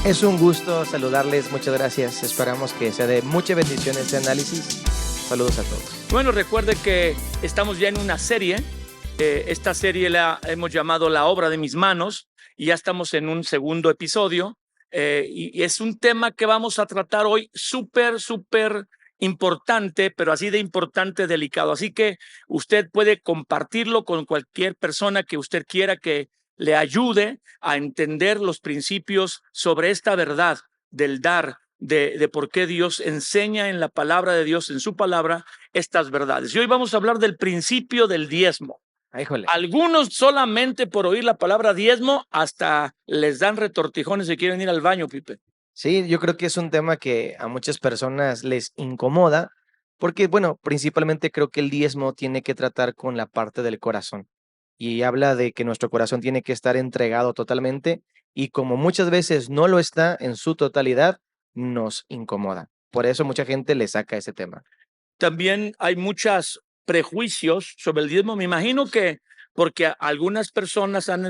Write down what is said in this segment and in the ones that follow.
Es un gusto saludarles, muchas gracias. Esperamos que sea de mucha bendición este análisis. Saludos a todos. Bueno, recuerde que estamos ya en una serie. Esta serie la hemos llamado La obra de mis manos y ya estamos en un segundo episodio. Y es un tema que vamos a tratar hoy súper importante, pero así de importante, delicado. Así que usted puede compartirlo con cualquier persona que usted quiera que le ayude a entender los principios sobre esta verdad del dar, de por qué Dios enseña en la palabra de Dios, en su palabra, estas verdades. Y hoy vamos a hablar del principio del diezmo. Híjole. Algunos solamente por oír la palabra diezmo hasta les dan retortijones y quieren ir al baño, Pipe. Sí, yo creo que es un tema que a muchas personas les incomoda porque, bueno, principalmente creo que el diezmo tiene que tratar con la parte del corazón y habla de que nuestro corazón tiene que estar entregado totalmente y como muchas veces no lo está en su totalidad, nos incomoda. Por eso mucha gente le saca ese tema. También hay muchos prejuicios sobre el diezmo. Me imagino que porque algunas personas han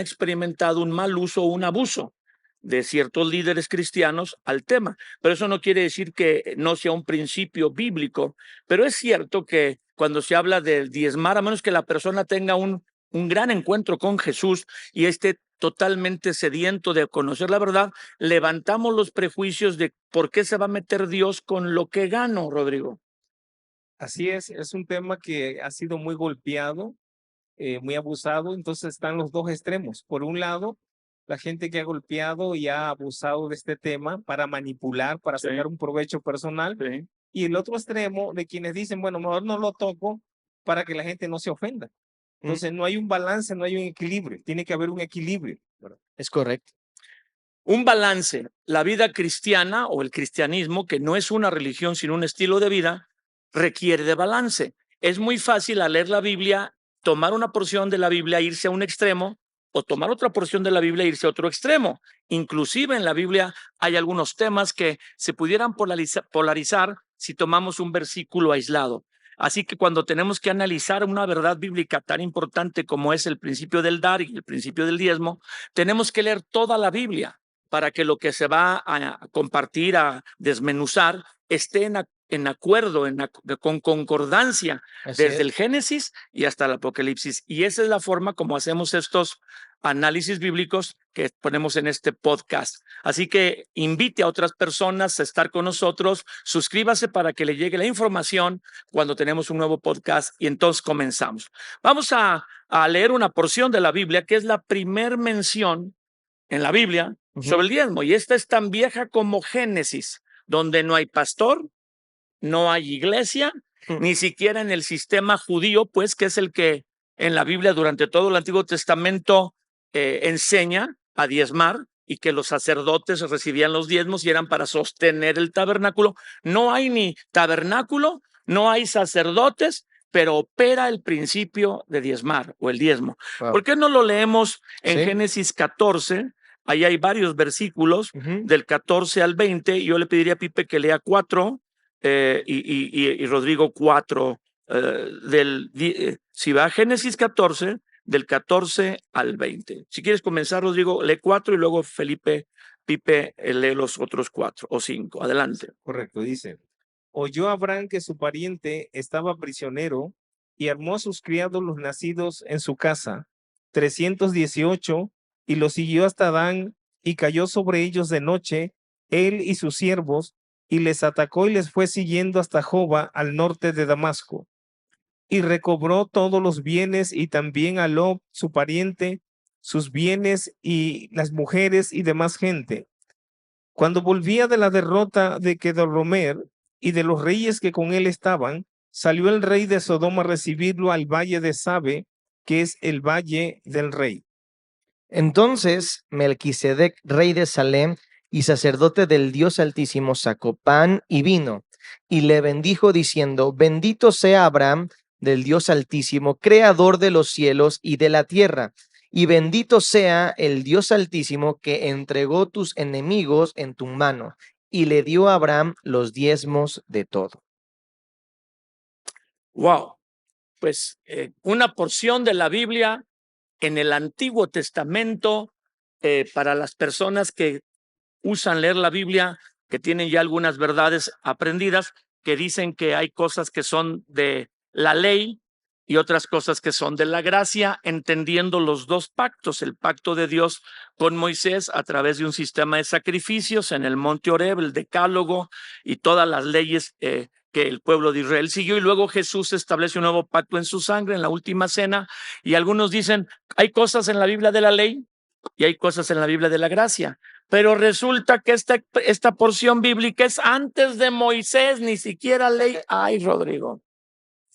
experimentado un mal uso o un abuso de ciertos líderes cristianos al tema. Pero eso no quiere decir que no sea un principio bíblico. Pero es cierto que cuando se habla de diezmar, a menos que la persona tenga un gran encuentro con Jesús y esté totalmente sediento de conocer la verdad, levantamos los prejuicios de por qué se va a meter Dios con lo que gano, Rodrigo. Así es un tema que ha sido muy golpeado, muy abusado, entonces están los dos extremos. Por un lado, la gente que ha golpeado y ha abusado de este tema para manipular, para sacar un provecho personal, Sí. y el otro extremo de quienes dicen, bueno, mejor no lo toco para que la gente no se ofenda. Entonces no hay un balance, no hay un equilibrio, tiene que haber un equilibrio. Es correcto. Un balance. La vida cristiana o el cristianismo, que no es una religión sino un estilo de vida, requiere de balance. Es muy fácil al leer la Biblia, tomar una porción de la Biblia, irse a un extremo, o tomar otra porción de la Biblia e irse a otro extremo. Inclusive en la Biblia hay algunos temas que se pudieran polarizar si tomamos un versículo aislado. Así que cuando tenemos que analizar una verdad bíblica tan importante como es el principio del dar y el principio del diezmo, tenemos que leer toda la Biblia para que lo que se va a compartir, a desmenuzar, esté en acuerdo, con concordancia, Así desde es. el Génesis y hasta el Apocalipsis. Y esa es la forma como hacemos estos análisis bíblicos que ponemos en este podcast. Así que invite a otras personas a estar con nosotros, suscríbase para que le llegue la información cuando tenemos un nuevo podcast y entonces comenzamos. Vamos a leer una porción de la Biblia que es la primer mención en la Biblia sobre el diezmo, y esta es tan vieja como Génesis, donde no hay pastor, no hay iglesia, ni siquiera en el sistema judío, pues, que es el que en la Biblia durante todo el Antiguo Testamento enseña a diezmar y que los sacerdotes recibían los diezmos y eran para sostener el tabernáculo. No hay ni tabernáculo, no hay sacerdotes, pero opera el principio de diezmar o el diezmo. Wow. ¿Por qué no lo leemos en Sí. Génesis 14? Ahí hay varios versículos, del 14 al 20. Yo le pediría a Pipe que lea 4 y Rodrigo 4. Si va a Génesis 14, del 14 al 20. Si quieres comenzar, Rodrigo, lee 4 y luego Pipe lee los otros 4 o 5. Adelante. Correcto, dice. Oyó Abraham que su pariente estaba prisionero y armó a sus criados los nacidos en su casa, 318, y los siguió hasta Dan y cayó sobre ellos de noche, él y sus siervos, y les atacó y les fue siguiendo hasta Joba, al norte de Damasco. Y recobró todos los bienes y también a Lob, su pariente, sus bienes y las mujeres y demás gente. Cuando volvía de la derrota de Kedorlaomer y de los reyes que con él estaban, salió el rey de Sodoma a recibirlo al valle de Sabe, que es el valle del rey. Entonces Melquisedec, rey de Salem y sacerdote del Dios Altísimo, sacó pan y vino y le bendijo diciendo: Bendito sea Abraham del Dios Altísimo, creador de los cielos y de la tierra, y bendito sea el Dios Altísimo que entregó tus enemigos en tu mano, y le dio a Abraham los diezmos de todo. Wow. Pues una porción de la Biblia en el Antiguo Testamento para las personas que usan leer la Biblia, que tienen ya algunas verdades aprendidas, que dicen que hay cosas que son de la ley y otras cosas que son de la gracia, entendiendo los dos pactos, el pacto de Dios con Moisés a través de un sistema de sacrificios en el monte Horeb, el decálogo y todas las leyes que el pueblo de Israel siguió, y luego Jesús establece un nuevo pacto en su sangre en la última cena, y algunos dicen, hay cosas en la Biblia de la ley y hay cosas en la Biblia de la gracia, pero resulta que esta porción bíblica es antes de Moisés, ni siquiera ley. Ay, Rodrigo.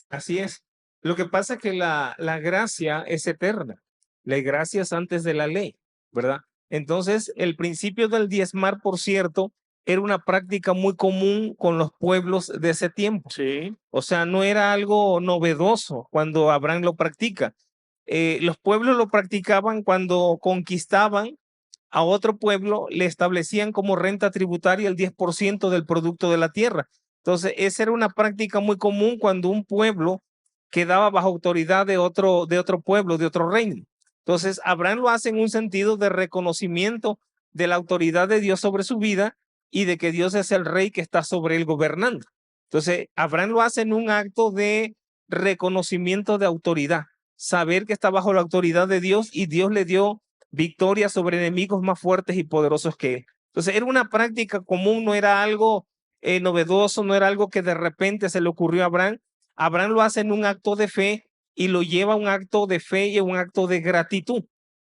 Así es. Lo que pasa es que la gracia es eterna. La gracia es antes de la ley, ¿verdad? Entonces, el principio del diezmar, por cierto, era una práctica muy común con los pueblos de ese tiempo. Sí. O sea, no era algo novedoso cuando Abraham lo practica. Los pueblos lo practicaban cuando conquistaban a otro pueblo, le establecían como renta tributaria el 10% del producto de la tierra. Entonces, esa era una práctica muy común cuando un pueblo quedaba bajo autoridad de otro pueblo, de otro reino. Entonces, Abraham lo hace en un sentido de reconocimiento de la autoridad de Dios sobre su vida y de que Dios es el rey que está sobre él gobernando. Entonces, Abraham lo hace en un acto de reconocimiento de autoridad, saber que está bajo la autoridad de Dios y Dios le dio victoria sobre enemigos más fuertes y poderosos que él. Entonces, era una práctica común, no era algo novedoso, no era algo que de repente se le ocurrió a Abraham. Abraham lo hace en un acto de fe y lo lleva a un acto de fe y a un acto de gratitud,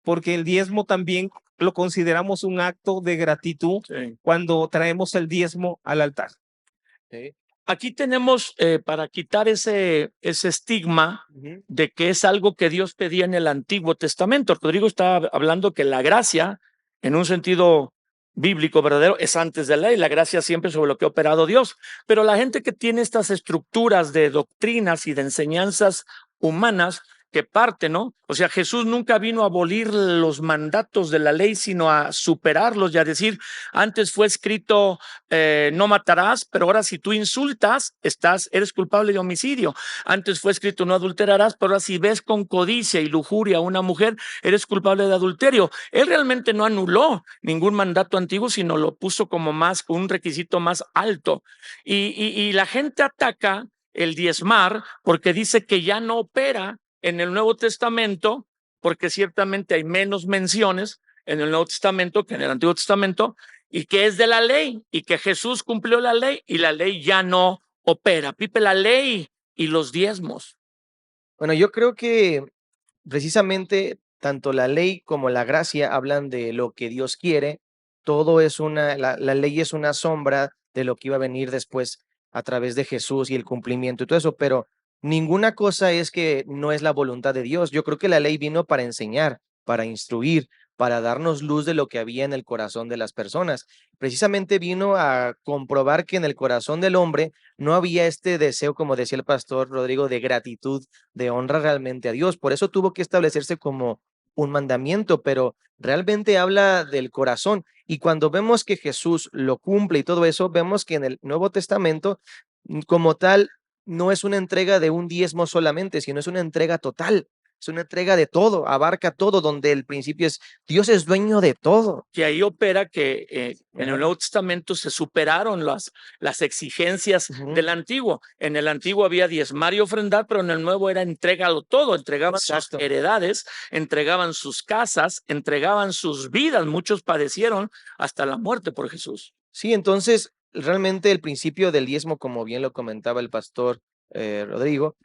porque el diezmo también lo consideramos un acto de gratitud cuando traemos el diezmo al altar. Aquí tenemos, para quitar ese estigma de que es algo que Dios pedía en el Antiguo Testamento. Rodrigo está hablando que la gracia, en un sentido bíblico verdadero, es antes de la ley, la gracia siempre sobre lo que ha operado Dios. Pero la gente que tiene estas estructuras de doctrinas y de enseñanzas humanas que parte, ¿no? O sea, Jesús nunca vino a abolir los mandatos de la ley, sino a superarlos y a decir, antes fue escrito, no matarás, pero ahora si tú insultas, eres culpable de homicidio. Antes fue escrito, no adulterarás, pero ahora si ves con codicia y lujuria a una mujer, eres culpable de adulterio. Él realmente no anuló ningún mandato antiguo, sino lo puso como un requisito más alto. Y la gente ataca el diezmar porque dice que ya no opera en el Nuevo Testamento, porque ciertamente hay menos menciones en el Nuevo Testamento que en el Antiguo Testamento, y que es de la ley, y que Jesús cumplió la ley, y la ley ya no opera. Pipe, la ley y los diezmos. Bueno, yo creo que precisamente tanto la ley como la gracia hablan de lo que Dios quiere. Todo es la ley es una sombra de lo que iba a venir después a través de Jesús y el cumplimiento y todo eso, pero ninguna cosa es que no es la voluntad de Dios. Yo creo que la ley vino para enseñar, para instruir, para darnos luz de lo que había en el corazón de las personas. Precisamente vino a comprobar que en el corazón del hombre no había este deseo, como decía el pastor Rodrigo, de gratitud, de honra realmente a Dios. Por eso tuvo que establecerse como un mandamiento, pero realmente habla del corazón. Y cuando vemos que Jesús lo cumple y todo eso, vemos que en el Nuevo Testamento, como tal, no es una entrega de un diezmo solamente, sino es una entrega total. Es una entrega de todo, abarca todo, donde el principio es Dios es dueño de todo. Que ahí opera que en el Nuevo Testamento se superaron las exigencias del Antiguo. En el Antiguo había diezmar y ofrendar, pero en el Nuevo era entrégalo todo, entregaban sus heredades, entregaban sus casas, entregaban sus vidas. Muchos padecieron hasta la muerte por Jesús. Sí, entonces realmente el principio del diezmo, como bien lo comentaba el pastor Rodrigo,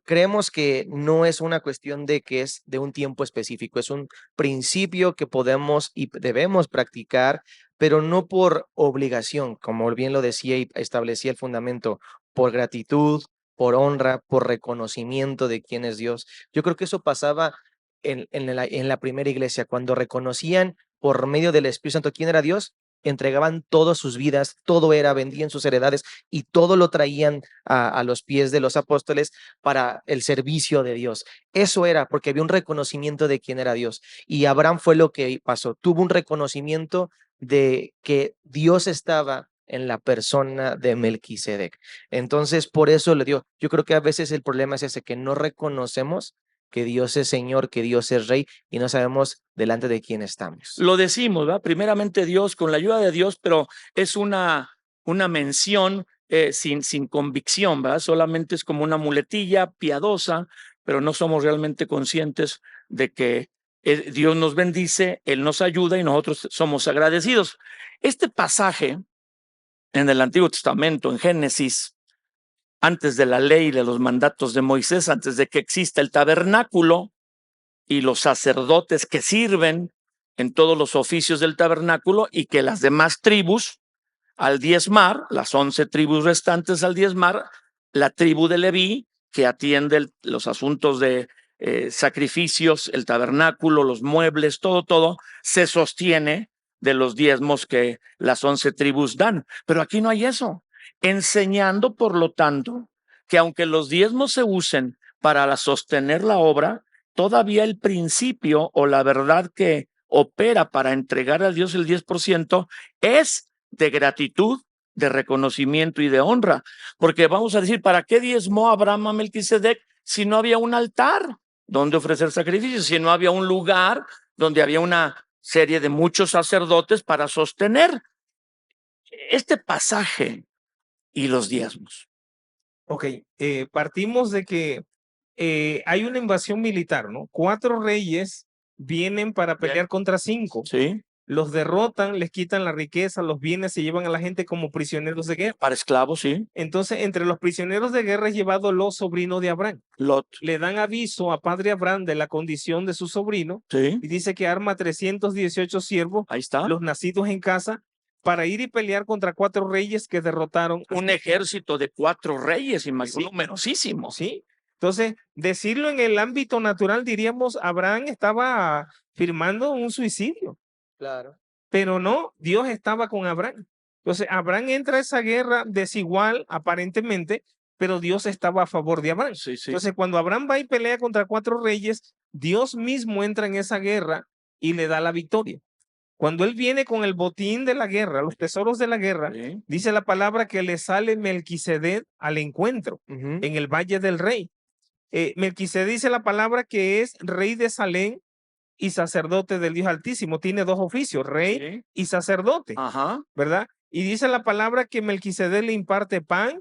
creemos que no es una cuestión de que es de un tiempo específico, es un principio que podemos y debemos practicar, pero no por obligación, como bien lo decía y establecía el fundamento, por gratitud, por honra, por reconocimiento de quién es Dios. Yo creo que eso pasaba en la primera iglesia, cuando reconocían por medio del Espíritu Santo quién era Dios, entregaban todas sus vidas, todo era, vendían sus heredades y todo lo traían a los pies de los apóstoles para el servicio de Dios. Eso era porque había un reconocimiento de quién era Dios. Y Abraham fue lo que pasó, tuvo un reconocimiento de que Dios estaba en la persona de Melquisedec. Entonces, por eso le dio. Yo creo que a veces el problema es ese, que no reconocemos que Dios es Señor, que Dios es Rey y no sabemos delante de quién estamos. Lo decimos, ¿verdad? Primeramente Dios, con la ayuda de Dios, pero es una mención sin convicción, ¿verdad? Solamente es como una muletilla piadosa, pero no somos realmente conscientes de que Dios nos bendice, Él nos ayuda y nosotros somos agradecidos. Este pasaje en el Antiguo Testamento, en Génesis, antes de la ley, de los mandatos de Moisés, antes de que exista el tabernáculo y los sacerdotes que sirven en todos los oficios del tabernáculo, y que las demás tribus al diezmar, las 11 tribus restantes al diezmar, la tribu de Leví, que atiende los asuntos de sacrificios, el tabernáculo, los muebles, todo, se sostiene de los diezmos que las 11 tribus dan. Pero aquí no hay eso. Enseñando, por lo tanto, que aunque los diezmos se usen para sostener la obra, todavía el principio o la verdad que opera para entregar a Dios el 10% es de gratitud, de reconocimiento y de honra. Porque vamos a decir, ¿para qué diezmó Abraham a Melquisedec si no había un altar donde ofrecer sacrificios, si no había un lugar donde había una serie de muchos sacerdotes para sostener este pasaje y los diezmos? Ok, partimos de que hay una invasión militar, ¿no? 4 reyes vienen para pelear contra 5. Sí, Los derrotan, les quitan la riqueza, los bienes, se llevan a la gente como prisioneros de guerra. para esclavos, sí. Entonces, entre los prisioneros de guerra es llevado Lot, sobrino de Abraham. Lot, Le dan aviso a padre Abraham de la condición de su sobrino sí, y dice que arma 318 siervos, ahí está. los nacidos en casa, para ir y pelear contra 4 reyes que derrotaron. Un ejército de 4 reyes, Sí. numerosísimo. Sí. Entonces, decirlo en el ámbito natural, diríamos, Abraham estaba firmando un suicidio. Claro. Pero no, Dios estaba con Abraham. Entonces, Abraham entra a esa guerra desigual, aparentemente, pero Dios estaba a favor de Abraham. Sí, sí. Entonces, cuando Abraham va y pelea contra 4 reyes, Dios mismo entra en esa guerra y le da la victoria. Cuando él viene con el botín de la guerra, los tesoros de la guerra, Sí. dice la palabra que le sale Melquisedec al encuentro Ujú. en el Valle del Rey. Melquisedec dice la palabra que es rey de Salem y sacerdote del Dios Altísimo. Tiene 2 oficios, rey Sí. y sacerdote, Ajá. ¿verdad? Y dice la palabra que Melquisedec le imparte pan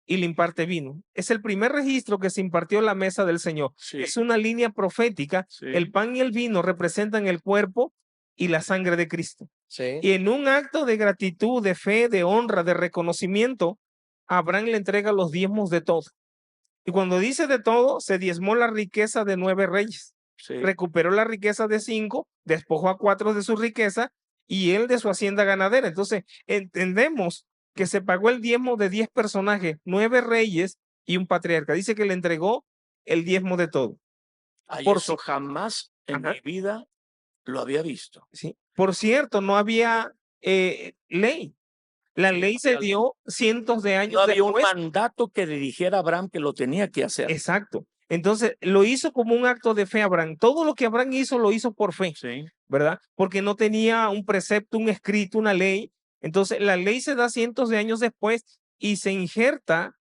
y le imparte vino. Es el primer registro que se impartió en la mesa del Señor. Sí. Es una línea profética. Sí. El pan y el vino representan el cuerpo y la sangre de Cristo. Sí. Y en un acto de gratitud, de fe, de honra, de reconocimiento, Abraham le entrega los diezmos de todo. Y cuando dice de todo, se diezmó la riqueza de 9 reyes. Sí. Recuperó la riqueza de 5, despojó a 4 de su riqueza y él de su hacienda ganadera. Entonces, entendemos que se pagó el diezmo de 10 personajes, 9 reyes y un patriarca. Dice que le entregó el diezmo de todo. Ay, Por eso si- jamás en Ajá. mi vida lo había visto. ¿Sí? Por cierto, no había ley. La ley se dio cientos de años No había un después. mandato que le dijera a Abraham que lo tenía que hacer. Exacto. Entonces, lo hizo como un acto de fe Abraham. Todo lo que Abraham hizo, lo hizo por fe, Sí. ¿verdad? Porque no tenía un precepto, un escrito, una ley. Entonces, la ley se da cientos de años después y se injerta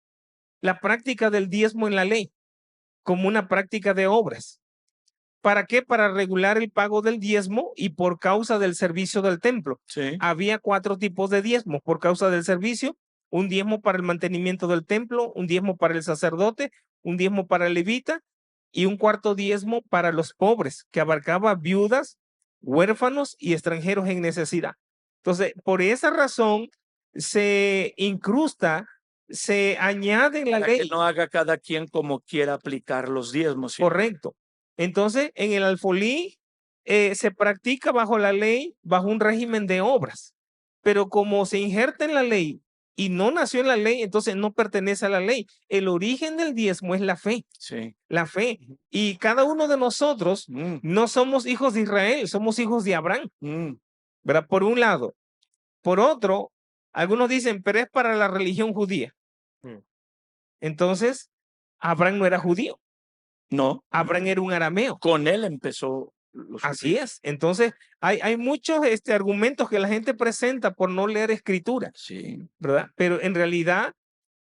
la práctica del diezmo en la ley como una práctica de obras. ¿Para qué? Para regular el pago del diezmo y por causa del servicio del templo. Sí. Había 4 tipos de diezmos por causa del servicio: un diezmo para el mantenimiento del templo, un diezmo para el sacerdote, un diezmo para el levita y un cuarto diezmo para los pobres, que abarcaba viudas, huérfanos y extranjeros en necesidad. Entonces, por esa razón se incrusta, se añade en la Para que ley. no haga cada quien como quiera aplicar los diezmos. Correcto. Entonces, en el alfolí se practica bajo la ley, bajo un régimen de obras, pero como se injerta en la ley y no nació en la ley, entonces no pertenece a la ley. El origen del diezmo es la fe, Sí. la fe. Y cada uno de nosotros Mm, no somos hijos de Israel, somos hijos de Abraham, mm. ¿verdad? Por un lado. Por otro, algunos dicen, pero es para la religión judía. Mm. Entonces, Abraham no era judío, No, Abraham era un arameo. con él empezó los Así es. Entonces, hay muchos argumentos que la gente presenta por no leer escritura, Sí. ¿verdad? Pero en realidad,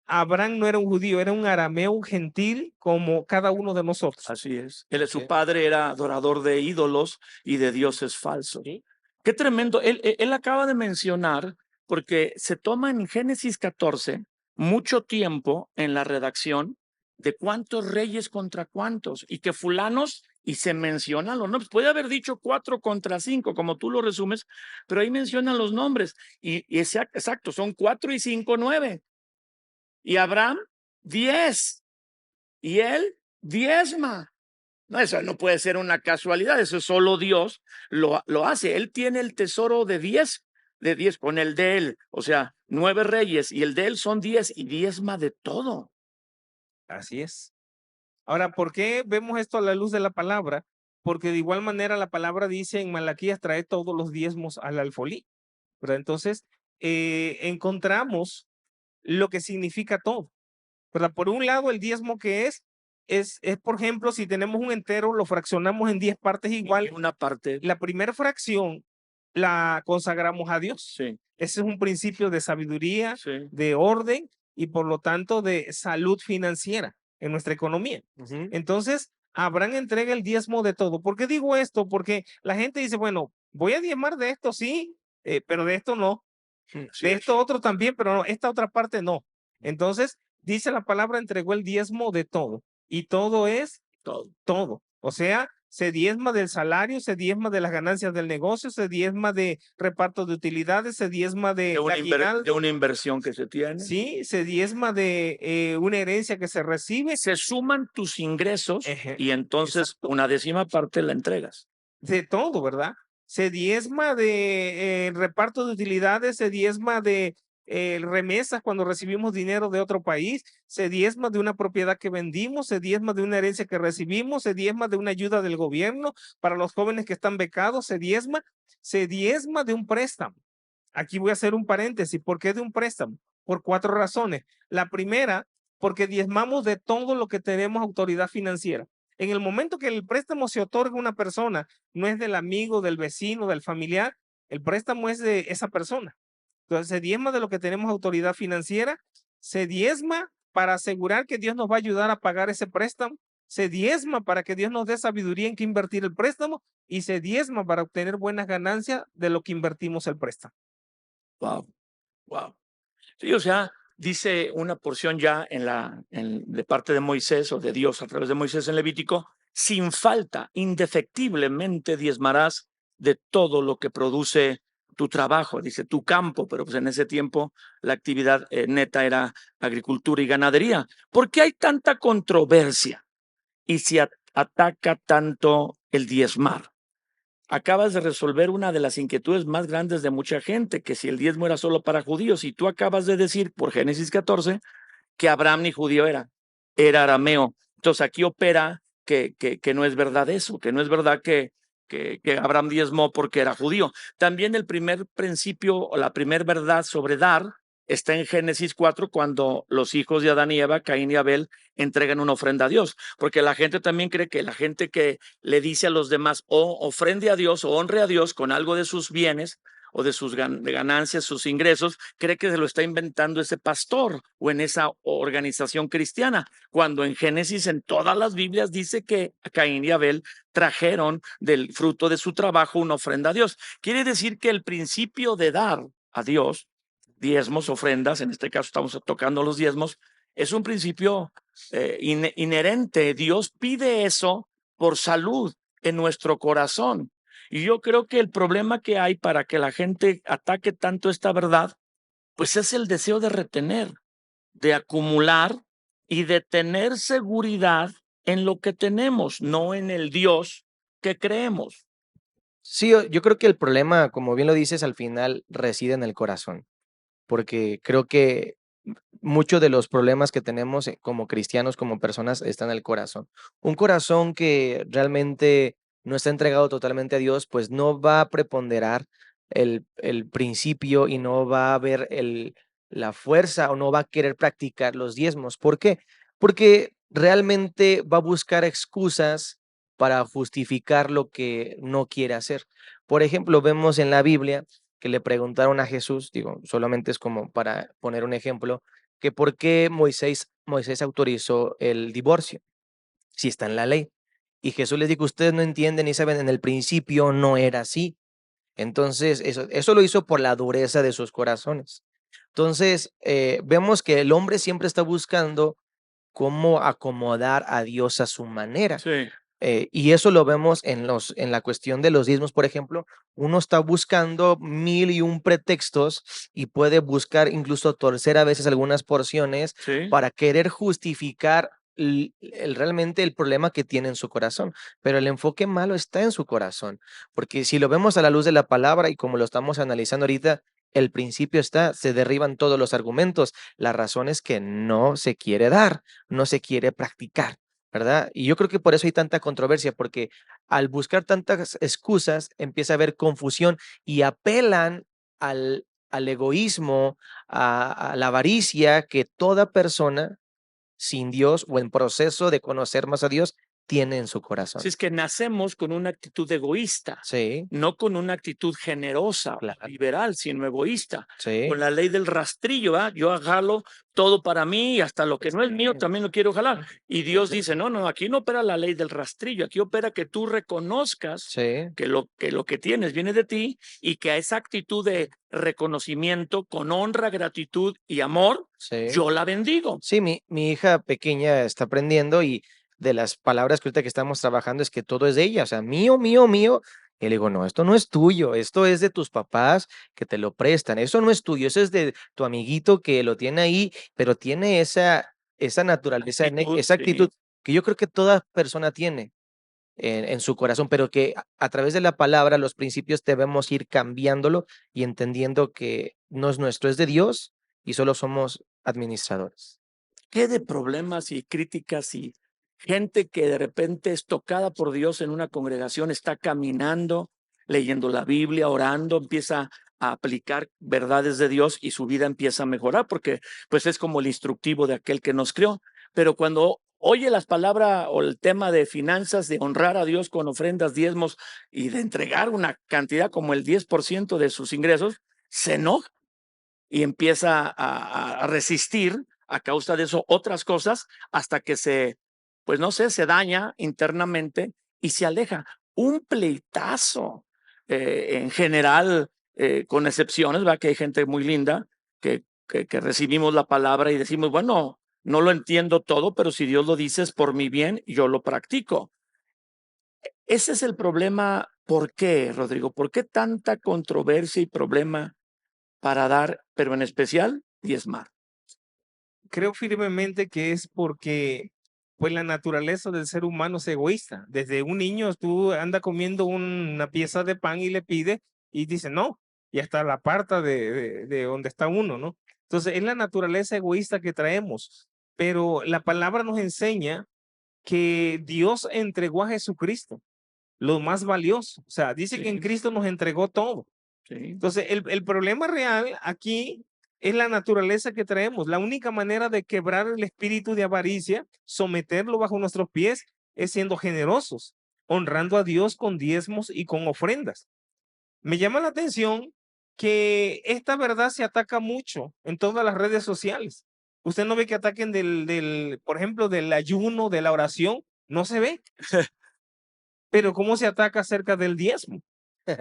Abraham no era un judío, era un arameo, un gentil como cada uno de nosotros. Así es. Su Ok. padre era adorador de ídolos y de dioses falsos. Sí. Qué tremendo. Él acaba de mencionar, porque se toma en Génesis 14 mucho tiempo en la redacción de cuántos reyes contra cuántos y que fulanos, y se mencionan los nombres. Puede haber dicho 4 contra 5, como tú lo resumes, pero ahí mencionan los nombres. Y exacto, son 4 y 5, 9. Y Abraham, 10. Y él diezma. No, eso no puede ser una casualidad, eso solo Dios lo hace. Él tiene el tesoro de 10 con el de él, o sea, 9 reyes y el de él son 10 y diezma de todo. Así es. Ahora, ¿por qué vemos esto a la luz de la palabra? Porque de igual manera la palabra dice en Malaquías, trae todos los diezmos al alfolí, ¿verdad? Entonces, encontramos lo que significa todo, ¿verdad? Por un lado, el diezmo que es, por ejemplo, si tenemos un entero, lo fraccionamos en 10 partes Y iguales. una parte, La primera fracción la consagramos a Dios. sí, Ese es un principio de sabiduría, sí. de orden y por lo tanto de salud financiera en nuestra economía. Ujú. Entonces, Abraham entrega el diezmo de todo. ¿Por qué digo esto? Porque la gente dice, bueno, voy a diezmar de esto, sí, pero de esto no. Así De es. esto otro también, pero no, esta otra parte no. Entonces, dice la palabra, entregó el diezmo de todo. Y todo es Todo. todo. O sea, se diezma del salario, se diezma de las ganancias del negocio, se diezma de reparto de utilidades, se diezma de De una inversión que se tiene. sí, se diezma de una herencia que se recibe, Se suman tus ingresos Eje, y entonces exacto, una décima parte la entregas. de todo, ¿verdad? Se diezma de reparto de utilidades, se diezma de remesas cuando recibimos dinero de otro país, se diezma de una propiedad que vendimos, se diezma de una herencia que recibimos, se diezma de una ayuda del gobierno para los jóvenes que están becados, se diezma de un préstamo. Aquí voy a hacer un paréntesis. ¿Por qué de un préstamo? Por 4 razones. La primera, porque diezmamos de todo lo que tenemos autoridad financiera. En el momento que el préstamo se otorga a una persona, no es del amigo, del vecino, del familiar, el préstamo es de esa persona. Entonces se diezma de lo que tenemos autoridad financiera, se diezma para asegurar que Dios nos va a ayudar a pagar ese préstamo, se diezma para que Dios nos dé sabiduría en qué invertir el préstamo y se diezma para obtener buenas ganancias de lo que invertimos el préstamo. Wow, wow. Sí, o sea, dice una porción ya de parte de Moisés o de Dios a través de Moisés en Levítico, sin falta, indefectiblemente diezmarás de todo lo que produce tu trabajo, dice tu campo, pero pues en ese tiempo la actividad neta era agricultura y ganadería. ¿Por qué hay tanta controversia y se ataca tanto el diezmar? Acabas de resolver una de las inquietudes más grandes de mucha gente, que si el diezmo era solo para judíos, y tú acabas de decir por Génesis 14 que Abraham ni judío era arameo. Entonces aquí opera que no es verdad eso, que no es verdad que Abraham diezmó porque era judío. También el primer principio o la primer verdad sobre dar está en Génesis 4 cuando los hijos de Adán y Eva, Caín y Abel, entregan una ofrenda a Dios, porque la gente también cree que la gente que le dice a los demás o ofrende a Dios o honre a Dios con algo de sus bienes o de sus ganancias, sus ingresos, cree que se lo está inventando ese pastor o en esa organización cristiana, cuando en Génesis, en todas las Biblias, dice que Caín y Abel trajeron del fruto de su trabajo una ofrenda a Dios. Quiere decir que el principio de dar a Dios, diezmos, ofrendas, en este caso estamos tocando los diezmos, es un principio inherente. Dios pide eso por salud en nuestro corazón. Y yo creo que el problema que hay para que la gente ataque tanto esta verdad, pues es el deseo de retener, de acumular y de tener seguridad en lo que tenemos, no en el Dios que creemos. Sí, yo creo que el problema, como bien lo dices, al final reside en el corazón, porque creo que muchos de los problemas que tenemos como cristianos, como personas, está en el corazón. Un corazón que realmente no está entregado totalmente a Dios, pues no va a preponderar el principio y no va a ver la fuerza o no va a querer practicar los diezmos. ¿Por qué? Porque realmente va a buscar excusas para justificar lo que no quiere hacer. Por ejemplo, vemos en la Biblia que le preguntaron a Jesús, digo, solamente es como para poner un ejemplo, que por qué Moisés autorizó el divorcio, si está en la ley. Y Jesús les dijo, ustedes no entienden y saben, en el principio no era así. Entonces, eso lo hizo por la dureza de sus corazones. Entonces, vemos que el hombre siempre está buscando cómo acomodar a Dios a su manera. Sí. Y eso lo vemos en la cuestión de los diezmos, por ejemplo. Uno está buscando 1001 pretextos y puede buscar incluso torcer a veces algunas porciones Sí. para querer justificar realmente el problema que tiene en su corazón. Pero el enfoque malo está en su corazón, porque si lo vemos a la luz de la palabra y como lo estamos analizando ahorita, el principio está, se derriban todos los argumentos. La razón es que no se quiere dar, no se quiere practicar, ¿verdad? Y yo creo que por eso hay tanta controversia, porque al buscar tantas excusas empieza a haber confusión y apelan al egoísmo, a la avaricia que toda persona sin Dios o en proceso de conocer más a Dios tiene en su Si corazón. es que nacemos con una actitud egoísta, Sí, no con una actitud generosa, claro, liberal, sino egoísta. sí, Con la ley del rastrillo, ¿verdad? Yo jalo todo para mí y hasta lo que no es mío sí, también lo quiero jalar. Y Dios sí, dice, no, no, aquí no opera la ley del rastrillo, aquí opera que tú reconozcas sí, que lo que tienes viene de ti y que a esa actitud de reconocimiento con honra, gratitud y amor, sí. yo la bendigo. Sí, mi hija pequeña está aprendiendo y de las palabras que ahorita que estamos trabajando es que todo es de ella, o sea, mío, mío, mío. Y le digo, no, esto no es tuyo, esto es de tus papás que te lo prestan, eso no es tuyo, eso es de tu amiguito que lo tiene ahí, pero tiene esa naturaleza, Actitud, esa sí. actitud que yo creo que toda persona tiene en su corazón, pero que a través de la palabra, los principios debemos ir cambiándolo y entendiendo que no es nuestro, es de Dios y solo somos administradores. ¿Qué de problemas y críticas y gente que de repente es tocada por Dios en una congregación, está caminando, leyendo la Biblia, orando, empieza a aplicar verdades de Dios y su vida empieza a mejorar porque pues es como el instructivo de aquel que nos creó. Pero cuando oye las palabras o el tema de finanzas, de honrar a Dios con ofrendas, diezmos y de entregar una cantidad como el 10% de sus ingresos, se enoja y empieza a resistir a causa de eso otras cosas hasta que pues no sé, se daña internamente y se aleja. Un pleitazo en general, con excepciones, ¿verdad? Que hay gente muy linda que recibimos la palabra y decimos, bueno, no lo entiendo todo, pero si Dios lo dice es por mi bien, yo lo practico. Ese es el problema. ¿Por qué, Rodrigo? ¿Por qué tanta controversia y problema para dar, pero en especial diezmar? Creo firmemente que es porque pues la naturaleza del ser humano es egoísta. Desde un niño tú anda comiendo una pieza de pan y le pide y dice no, y hasta la aparta de donde está uno, ¿no? Entonces es la naturaleza egoísta que traemos, pero la palabra nos enseña que Dios entregó a Jesucristo, lo más valioso. O sea, dice que en Sí, Cristo nos entregó todo. sí. Entonces, el problema real aquí es la naturaleza que traemos. La única manera de quebrar el espíritu de avaricia, someterlo bajo nuestros pies, es siendo generosos, honrando a Dios con diezmos y con ofrendas. Me llama la atención que esta verdad se ataca mucho en todas las redes sociales. Usted no ve que ataquen por ejemplo, del ayuno, de la oración, no se ve, pero cómo se ataca acerca del diezmo.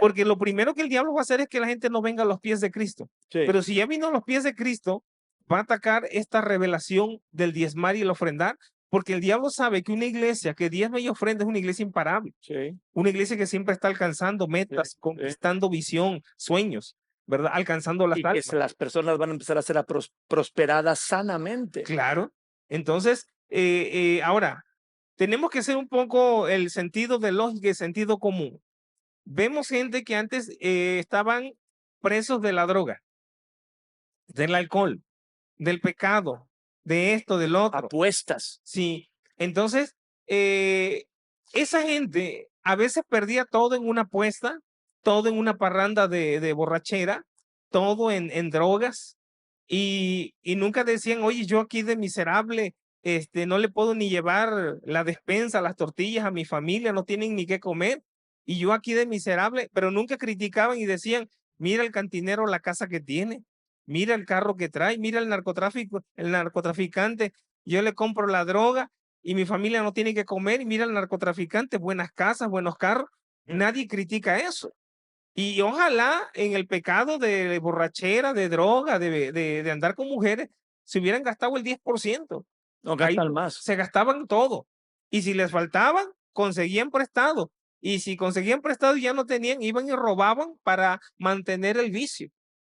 Porque lo primero que el diablo va a hacer es que la gente no venga a los pies de Cristo. Sí, Pero si ya vino a los pies de Cristo, va a atacar esta revelación del diezmar y el ofrendar, porque el diablo sabe que una iglesia que diezma y ofrenda es una iglesia imparable, sí, una iglesia que siempre está alcanzando sí, metas, sí. conquistando visión, sueños, ¿verdad? Alcanzando las Y que almas. las personas van a empezar a ser prosperadas sanamente. Claro. Entonces, ahora, tenemos que hacer un poco el sentido de lógica y sentido común. Vemos gente que antes estaban presos de la droga, del alcohol, del pecado, de esto, del otro. Apuestas. Sí, entonces, esa gente a veces perdía todo en una apuesta, todo en una parranda de borrachera, todo en drogas, y nunca decían, oye, yo aquí de miserable, no le puedo ni llevar la despensa, las tortillas a mi familia, no tienen ni qué comer, y yo aquí de miserable, pero nunca criticaban y decían, mira el cantinero la casa que tiene, mira el carro que trae, mira el narcotraficante, yo le compro la droga y mi familia no tiene que comer, y mira el narcotraficante, buenas casas, buenos carros. Nadie critica eso. Y ojalá en el pecado de borrachera, de droga, de andar con mujeres, se hubieran gastado el 10%. No Ahí gastan más. se gastaban todo. Y si les faltaban, conseguían prestado. Y si conseguían prestado y ya no tenían, iban y robaban para mantener el vicio.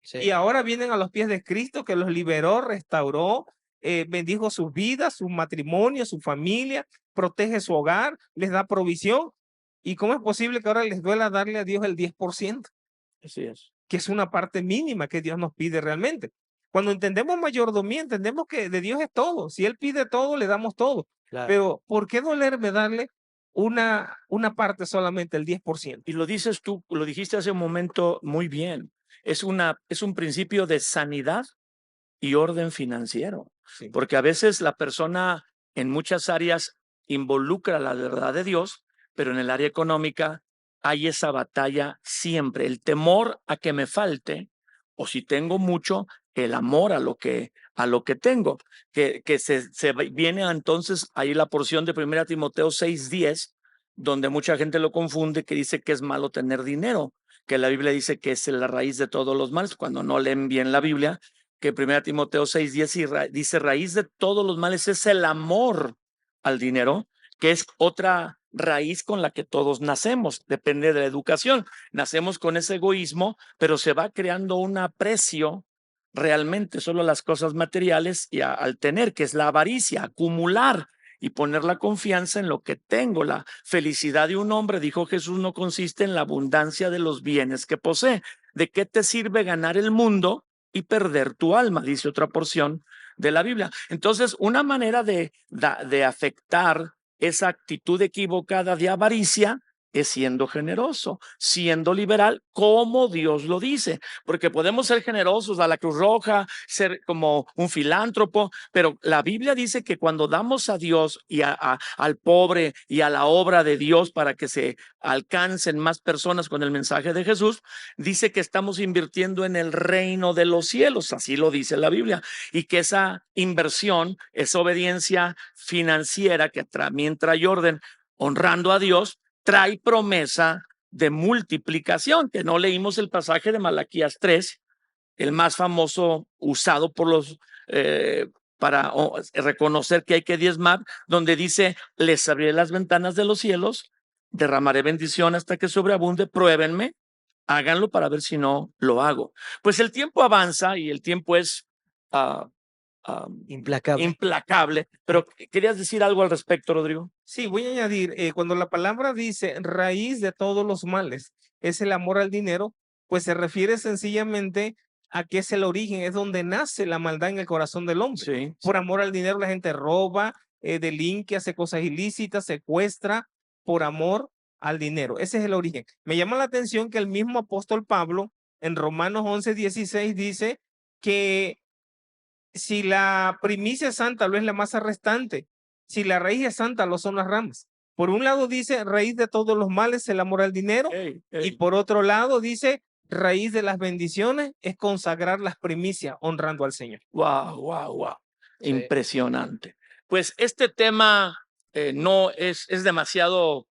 Sí. Y ahora vienen a los pies de Cristo, que los liberó, restauró, bendijo sus vidas, su matrimonio, su familia, protege su hogar, les da provisión. ¿Y cómo es posible que ahora les duela darle a Dios el 10%? Así es. Que es una parte mínima que Dios nos pide realmente. Cuando entendemos mayordomía, entendemos que de Dios es todo. Si Él pide todo, le damos todo. Claro. Pero ¿por qué dolerme darle una parte solamente, el 10%? Y lo dices tú, lo dijiste hace un momento muy bien. Es un principio de sanidad y orden financiero, Sí. porque a veces la persona en muchas áreas involucra la verdad de Dios, pero en el área económica hay esa batalla siempre, el temor a que me falte, o si tengo mucho, el amor a lo que tengo, que se viene entonces ahí la porción de 1 Timoteo 6:10, donde mucha gente lo confunde, que dice que es malo tener dinero, que la Biblia dice que es la raíz de todos los males, cuando no leen bien la Biblia, que 1 Timoteo 6:10 dice, raíz de todos los males es el amor al dinero, que es otra raíz con la que todos nacemos, depende de la educación. Nacemos con ese egoísmo, pero se va creando un aprecio realmente solo las cosas materiales y al tener, que es la avaricia, acumular y poner la confianza en lo que tengo. La felicidad de un hombre, dijo Jesús, no consiste en la abundancia de los bienes que posee. ¿De qué te sirve ganar el mundo y perder tu alma? Dice otra porción de la Biblia. Entonces, una manera de afectar esa actitud equivocada de avaricia es siendo generoso, siendo liberal, como Dios lo dice, porque podemos ser generosos a la Cruz Roja, ser como un filántropo, pero la Biblia dice que cuando damos a Dios y al pobre y a la obra de Dios para que se alcancen más personas con el mensaje de Jesús, dice que estamos invirtiendo en el reino de los cielos, así lo dice la Biblia, y que esa inversión, esa obediencia financiera que también trae orden, honrando a Dios, trae promesa de multiplicación, que no leímos el pasaje de Malaquías 3, el más famoso usado por los para reconocer que hay que diezmar, donde dice, les abriré las ventanas de los cielos, derramaré bendición hasta que sobreabunde, pruébenme, háganlo para ver si no lo hago. Pues el tiempo avanza y el tiempo es implacable, pero ¿querías decir algo al respecto, Rodrigo? Sí, voy a añadir, cuando la palabra dice raíz de todos los males es el amor al dinero, pues se refiere sencillamente a que es el origen, es donde nace la maldad en el corazón del hombre. Sí. Por amor al dinero la gente roba, delinque, hace cosas ilícitas, secuestra, por amor al dinero. Ese es el origen. Me llama la atención que el mismo apóstol Pablo en Romanos 11:16 dice que si la primicia es santa, lo es la masa restante. Si la raíz es santa, lo son las ramas. Por un lado dice, raíz de todos los males, el amor al dinero. Y por otro lado dice, raíz de las bendiciones es consagrar las primicias, honrando al Señor. Wow. Sí. Impresionante. Pues este tema no es demasiado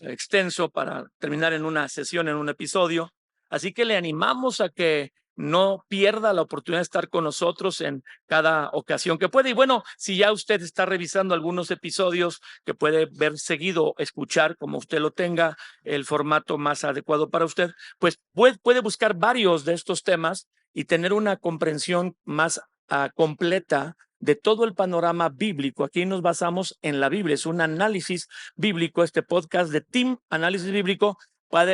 extenso para terminar en una sesión, en un episodio. Así que le animamos a que no pierda la oportunidad de estar con nosotros en cada ocasión que puede. Y bueno, si ya usted está revisando algunos episodios que puede ver seguido, escuchar como usted lo tenga, el formato más adecuado para usted, pues puede buscar varios de estos temas y tener una comprensión más completa de todo el panorama bíblico. Aquí nos basamos en la Biblia, es un análisis bíblico, este podcast de Team Análisis Bíblico.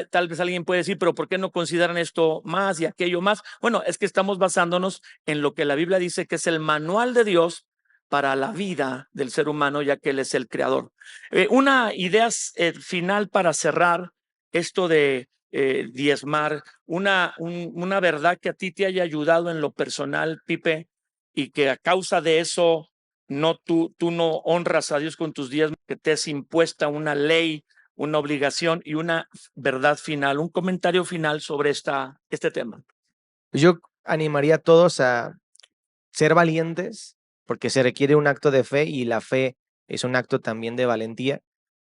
Tal vez alguien puede decir, pero ¿por qué no consideran esto más y aquello más? Bueno, es que estamos basándonos en lo que la Biblia dice que es el manual de Dios para la vida del ser humano, ya que Él es el creador. Una idea final para cerrar esto de diezmar, una verdad que a ti te haya ayudado en lo personal, Pipe, y que a causa de eso tú no honras a Dios con tus diezmos, que te es impuesta una ley, una obligación y una verdad final, un comentario final sobre este tema. Yo animaría a todos a ser valientes, porque se requiere un acto de fe y la fe es un acto también de valentía,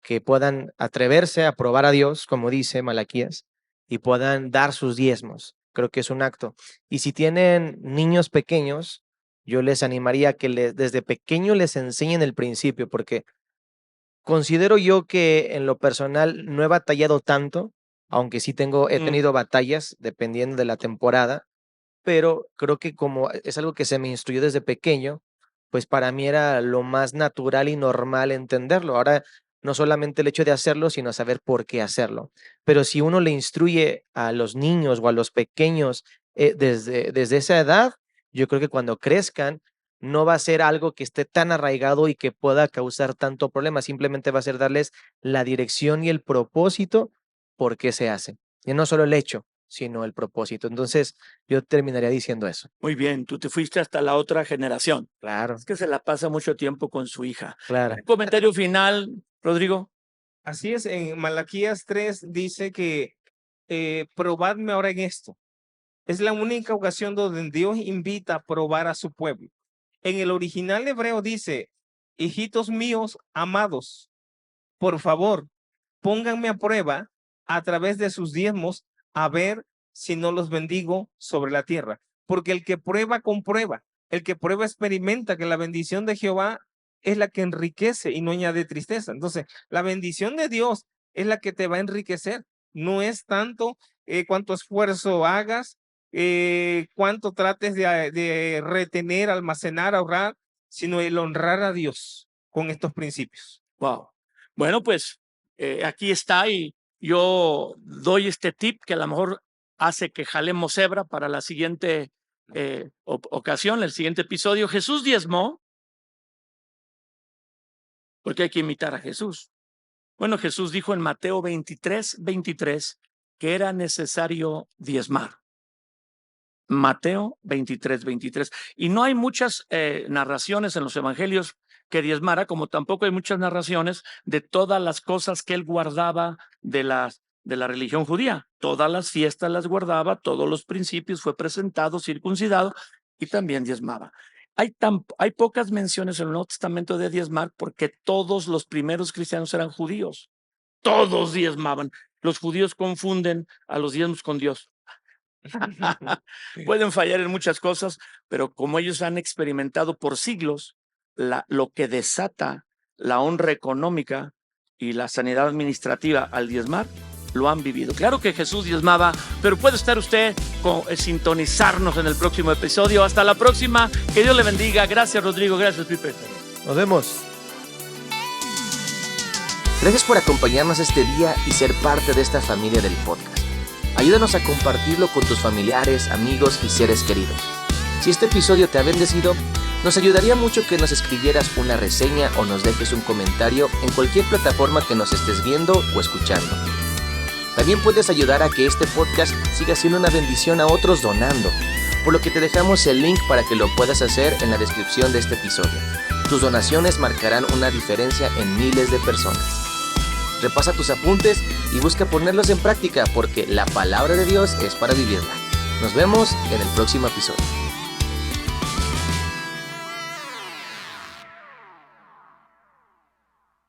que puedan atreverse a probar a Dios, como dice Malaquías, y puedan dar sus diezmos. Creo que es un acto. Y si tienen niños pequeños, yo les animaría a que desde pequeño les enseñen el principio, porque considero yo que en lo personal no he batallado tanto, aunque sí he tenido batallas dependiendo de la temporada, pero creo que como es algo que se me instruyó desde pequeño, pues para mí era lo más natural y normal entenderlo. Ahora, no solamente el hecho de hacerlo, sino saber por qué hacerlo. Pero si uno le instruye a los niños o a los pequeños desde esa edad, yo creo que cuando crezcan no va a ser algo que esté tan arraigado y que pueda causar tanto problema. Simplemente va a ser darles la dirección y el propósito por qué se hace. Y no solo el hecho, sino el propósito. Entonces, yo terminaría diciendo eso. Muy bien, tú te fuiste hasta la otra generación. Claro, Es que se la pasa mucho tiempo con su hija. claro. ¿Un comentario final, Rodrigo? Así es, en Malaquías 3 dice que probadme ahora en esto. Es la única ocasión donde Dios invita a probar a su pueblo. En el original hebreo dice, hijitos míos amados, por favor, pónganme a prueba a través de sus diezmos a ver si no los bendigo sobre la tierra. Porque el que prueba comprueba, el que prueba experimenta que la bendición de Jehová es la que enriquece y no añade tristeza. Entonces, la bendición de Dios es la que te va a enriquecer. No es tanto cuánto esfuerzo hagas, cuánto trates de retener, almacenar, ahorrar, sino el honrar a Dios con estos principios. Wow. Bueno, pues aquí está y yo doy este tip que a lo mejor hace que jalemos hebra para la siguiente ocasión, el siguiente episodio. Jesús diezmó porque hay que imitar a Jesús. Bueno, Jesús dijo en Mateo 23 que era necesario diezmar. Mateo 23. Y no hay muchas narraciones en los evangelios que diezmara, como tampoco hay muchas narraciones de todas las cosas que él guardaba de la religión judía. Todas las fiestas las guardaba, todos los principios, fue presentado, circuncidado y también diezmaba. Hay pocas menciones en el Nuevo Testamento de diezmar porque todos los primeros cristianos eran judíos. Todos diezmaban. Los judíos confunden a los diezmos con Dios. Pueden fallar en muchas cosas, pero como ellos han experimentado por siglos lo que desata la honra económica y la sanidad administrativa al diezmar, lo han vivido. Claro que Jesús diezmaba, pero puede estar usted sintonizarnos en el próximo episodio. Hasta la próxima, que Dios le bendiga. Gracias, Rodrigo, gracias, Pipe. Nos vemos. Gracias por acompañarnos este día y ser parte de esta familia del podcast. Ayúdanos a compartirlo con tus familiares, amigos y seres queridos. Si este episodio te ha bendecido, nos ayudaría mucho que nos escribieras una reseña o nos dejes un comentario en cualquier plataforma que nos estés viendo o escuchando. También puedes ayudar a que este podcast siga siendo una bendición a otros donando, por lo que te dejamos el link para que lo puedas hacer en la descripción de este episodio. Tus donaciones marcarán una diferencia en miles de personas. Repasa tus apuntes y busca ponerlos en práctica porque la palabra de Dios es para vivirla. Nos vemos en el próximo episodio.